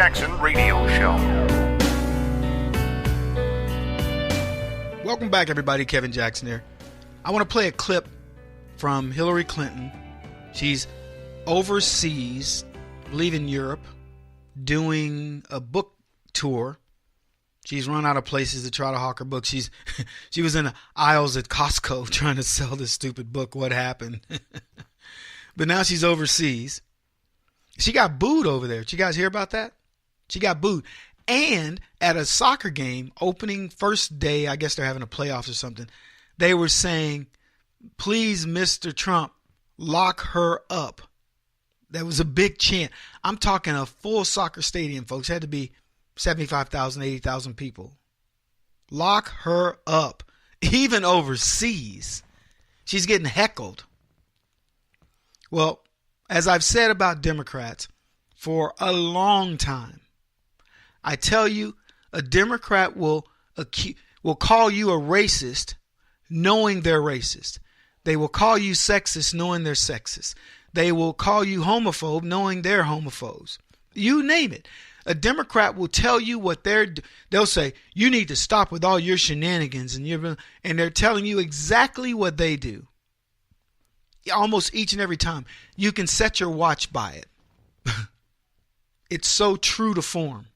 Jackson Radio Show. Welcome back, everybody. Kevin Jackson here. I want to play a clip from Hillary Clinton. She's overseas, I believe in Europe, doing a book tour. She's run out of places to try to hawk her book. She was in the aisles at Costco trying to sell this stupid book, What Happened? But now she's overseas. She got booed over there. Did you guys hear about that? She got booed. And at a soccer game, opening first day, I guess they're having a playoffs or something, they were saying, please, Mr. Trump, lock her up. That was a big chant. I'm talking a full soccer stadium, folks. It had to be 75,000, 80,000 people. Lock her up. Even overseas. She's getting heckled. Well, as I've said about Democrats for a long time, I tell you, a Democrat will call you a racist knowing they're racist. They will call you sexist knowing they're sexist. They will call you homophobe knowing they're homophobes. You name it. A Democrat will tell you what they'll say, you need to stop with all your shenanigans, and they're telling you exactly what they do. Almost each and every time. You can set your watch by it. It's so true to form.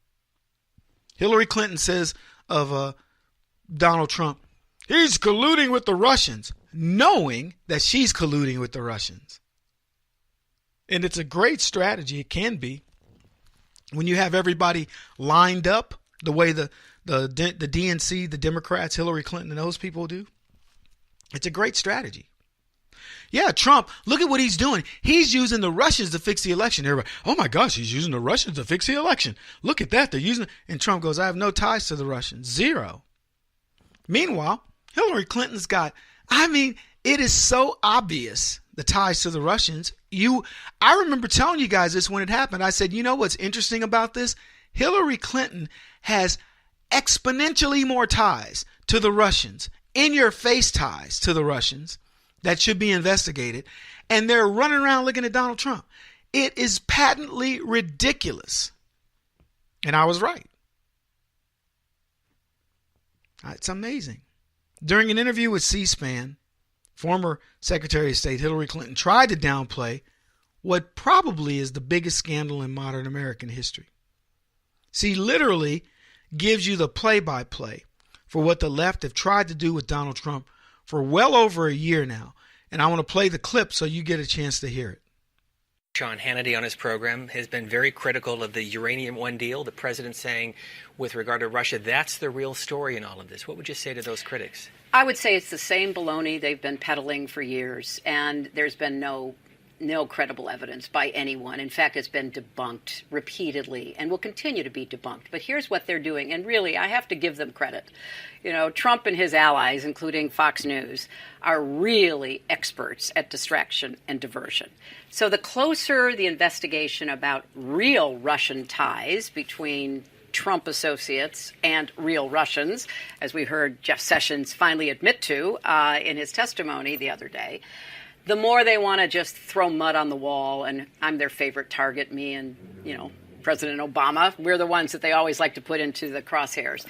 Hillary Clinton says of Donald Trump, he's colluding with the Russians, knowing that she's colluding with the Russians. And it's a great strategy. It can be. When you have everybody lined up the way the DNC, the Democrats, Hillary Clinton, and those people do, it's a great strategy. Yeah, Trump, look at what he's doing. He's using the Russians to fix the election. Everybody, oh my gosh, he's using the Russians to fix the election. Look at that. They're using it. And Trump goes, I have no ties to the Russians. Zero. Meanwhile, Hillary Clinton's got, it is so obvious, the ties to the Russians. I remember telling you guys this when it happened. I said, you know what's interesting about this? Hillary Clinton has exponentially more ties to the Russians, in your face ties to the Russians, that should be investigated, and they're running around looking at Donald Trump. It is patently ridiculous. And I was right. It's amazing. During an interview with C-SPAN, former Secretary of State Hillary Clinton tried to downplay what probably is the biggest scandal in modern American history. She literally gives you the play-by-play for what the left have tried to do with Donald Trump for well over a year now. And I want to play the clip so you get a chance to hear it. Sean Hannity on his program has been very critical of the Uranium One deal. The president saying, with regard to Russia, that's the real story in all of this. What would you say to those critics? I would say it's the same baloney they've been peddling for years, and there's been no credible evidence by anyone. In fact, it's been debunked repeatedly and will continue to be debunked. But here's what they're doing, and really, I have to give them credit. You know, Trump and his allies, including Fox News, are really experts at distraction and diversion. So the closer the investigation about real Russian ties between Trump associates and real Russians, as we heard Jeff Sessions finally admit to in his testimony the other day, the more they want to just throw mud on the wall, and I'm their favorite target, me and, President Obama. We're the ones that they always like to put into the crosshairs.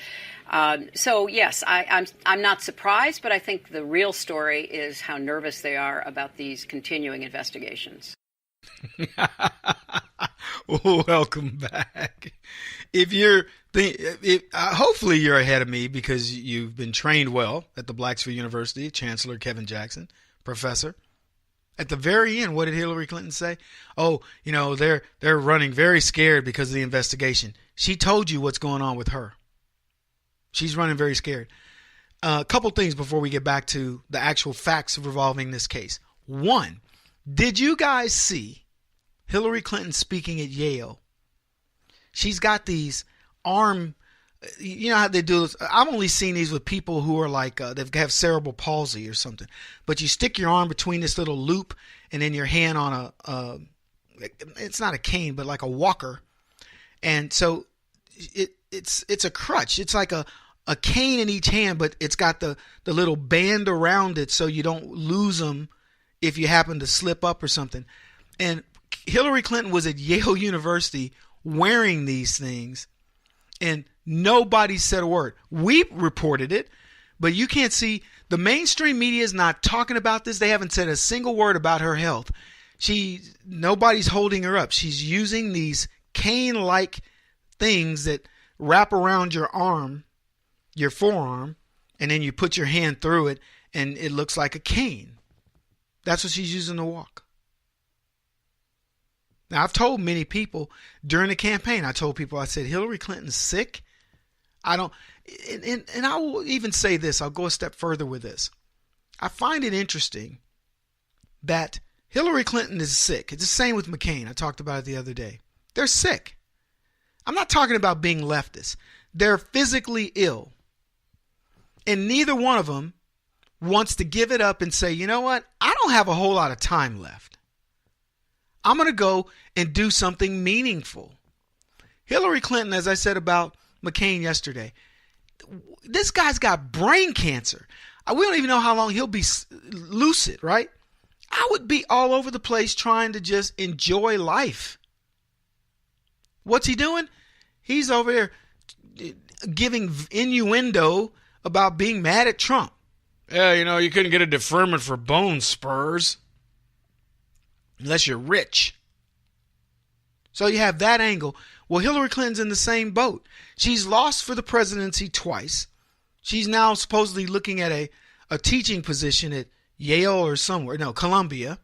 So, yes, I'm not surprised, but I think the real story is how nervous they are about these continuing investigations. Welcome back. Hopefully you're ahead of me because you've been trained well at the Blacksburg University, Chancellor Kevin Jackson, professor. At the very end, what did Hillary Clinton say? Oh, they're running very scared because of the investigation. She told you what's going on with her. She's running very scared. A couple things before we get back to the actual facts revolving this case. One, did you guys see Hillary Clinton speaking at Yale? She's got these arm, you know how they do this. I've only seen these with people who are like, they have cerebral palsy or something. But you stick your arm between this little loop and then your hand on it's not a cane, but like a walker. And so it's a crutch. It's like a cane in each hand, but it's got the little band around it so you don't lose them if you happen to slip up or something. And Hillary Clinton was at Yale University wearing these things, and nobody said a word. We reported it, but you can't see. The mainstream media is not talking about this. They haven't said a single word about her health. Nobody's holding her up. She's using these cane-like things that wrap around your arm, your forearm, and then you put your hand through it, and it looks like a cane. That's what she's using to walk. Now, I've told many people during the campaign, I said, Hillary Clinton's sick. And I will even say this, I'll go a step further with this. I find it interesting that Hillary Clinton is sick. It's the same with McCain. I talked about it the other day. They're sick. I'm not talking about being leftist. They're physically ill. And neither one of them wants to give it up and say, you know what? I don't have a whole lot of time left. I'm going to go and do something meaningful. Hillary Clinton, as I said about McCain yesterday, this guy's got brain cancer. We don't even know how long he'll be lucid, right? I would be all over the place trying to just enjoy life. What's he doing? He's over there giving innuendo about being mad at Trump. Yeah, you couldn't get a deferment for bone spurs unless you're rich. So you have that angle. Well, Hillary Clinton's in the same boat. She's lost for the presidency twice. She's now supposedly looking at a teaching position at Yale or Columbia.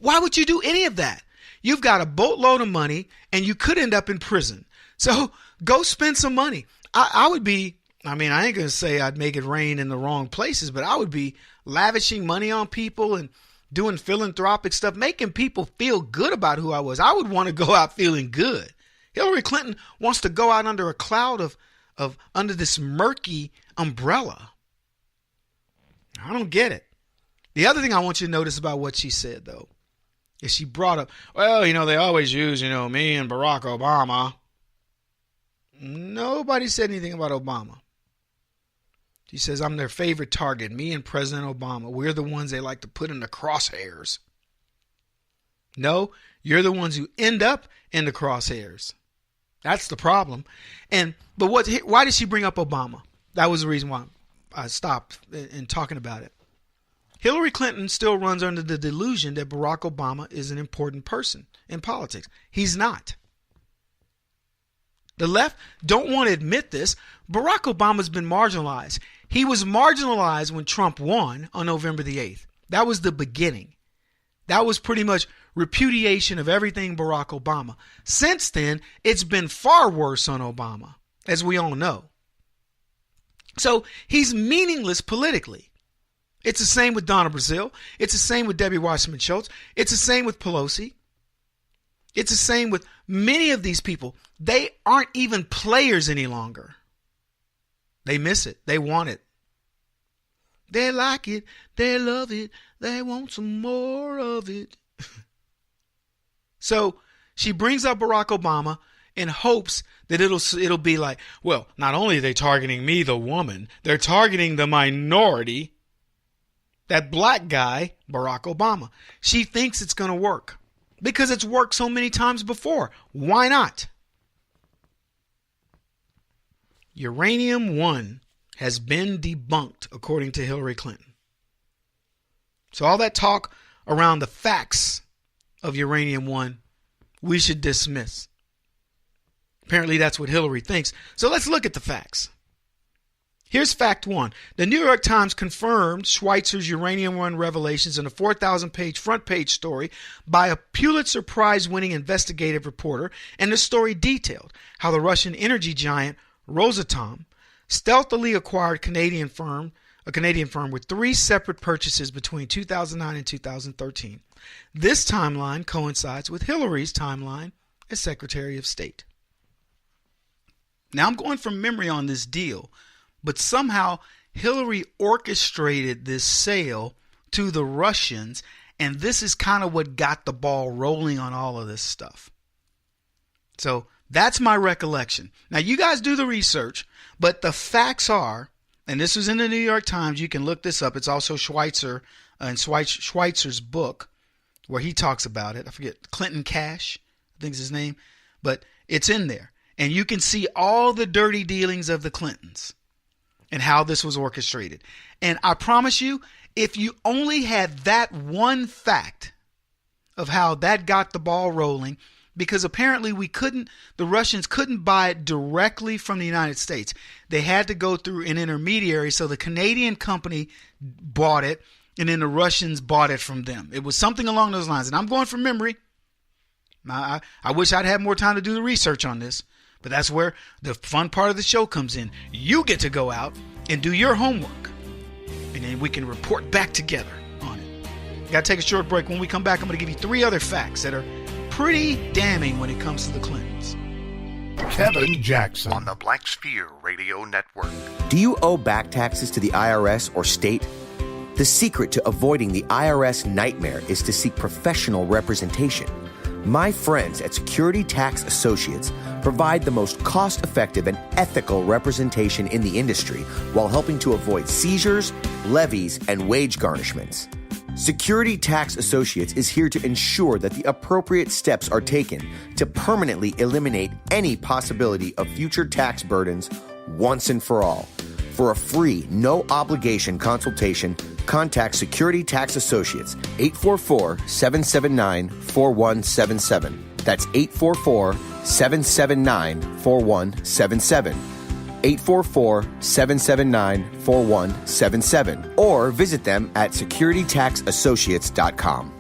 Why would you do any of that? You've got a boatload of money and you could end up in prison. So go spend some money. I ain't going to say I'd make it rain in the wrong places, but I would be lavishing money on people and doing philanthropic stuff, making people feel good about who I was. I would want to go out feeling good. Hillary Clinton wants to go out under a cloud of under this murky umbrella. I don't get it. The other thing I want you to notice about what she said, though, is she brought up, they always use, me and Barack Obama. Nobody said anything about Obama. She says, I'm their favorite target. Me and President Obama. We're the ones they like to put in the crosshairs. No, you're the ones who end up in the crosshairs. That's the problem. But why did she bring up Obama? That was the reason why I stopped in talking about it. Hillary Clinton still runs under the delusion that Barack Obama is an important person in politics. He's not. The left don't want to admit this. Barack Obama's been marginalized. He was marginalized when Trump won on November the 8th. That was the beginning. That was pretty much repudiation of everything Barack Obama. Since then, it's been far worse on Obama, as we all know. So he's meaningless politically. It's the same with Donna Brazile. It's the same with Debbie Wasserman Schultz. It's the same with Pelosi. It's the same with many of these people. They aren't even players any longer. They miss it. They want it. They like it. They love it. They want some more of it. So she brings up Barack Obama in hopes that it'll be like, well, not only are they targeting me, the woman, they're targeting the minority, that black guy, Barack Obama. She thinks it's going to work because it's worked so many times before. Why not? Uranium One has been debunked, according to Hillary Clinton. So all that talk around the facts of Uranium One, we should dismiss. Apparently that's what Hillary thinks. So let's look at the facts. Here's fact one. The New York Times confirmed Schweitzer's Uranium One revelations in a 4,000-page front page story by a Pulitzer Prize-winning investigative reporter, and the story detailed how the Russian energy giant Rosatom stealthily acquired a Canadian firm with 3 separate purchases between 2009 and 2013. This timeline coincides with Hillary's timeline as Secretary of State. Now I'm going from memory on this deal, but somehow Hillary orchestrated this sale to the Russians, and this is kind of what got the ball rolling on all of this stuff. So that's my recollection. Now you guys do the research, but the facts are, and this was in the New York Times, you can look this up. It's also Schweitzer and Schweitzer's book where he talks about it. I forget, Clinton Cash, I think's his name, but it's in there. And you can see all the dirty dealings of the Clintons and how this was orchestrated. And I promise you, if you only had that one fact of how that got the ball rolling, because apparently the Russians couldn't buy it directly from the United States. They had to go through an intermediary, so the Canadian company bought it, and then the Russians bought it from them. It was something along those lines, and I'm going from memory. I wish I'd had more time to do the research on this, but that's where the fun part of the show comes in. You get to go out and do your homework, and then we can report back together on it. Got to take a short break. When we come back, I'm going to give you 3 other facts that are pretty damning when it comes to the Clintons. Kevin Jackson on the Black Sphere Radio Network. Do you owe back taxes to the IRS or state? The secret to avoiding the IRS nightmare is to seek professional representation. My friends at Security Tax Associates provide the most cost-effective and ethical representation in the industry while helping to avoid seizures, levies, and wage garnishments. Security Tax Associates is here to ensure that the appropriate steps are taken to permanently eliminate any possibility of future tax burdens once and for all. For a free, no-obligation consultation, contact Security Tax Associates, 844-779-4177. That's 844-779-4177. 844-779-4177. Or visit them at securitytaxassociates.com.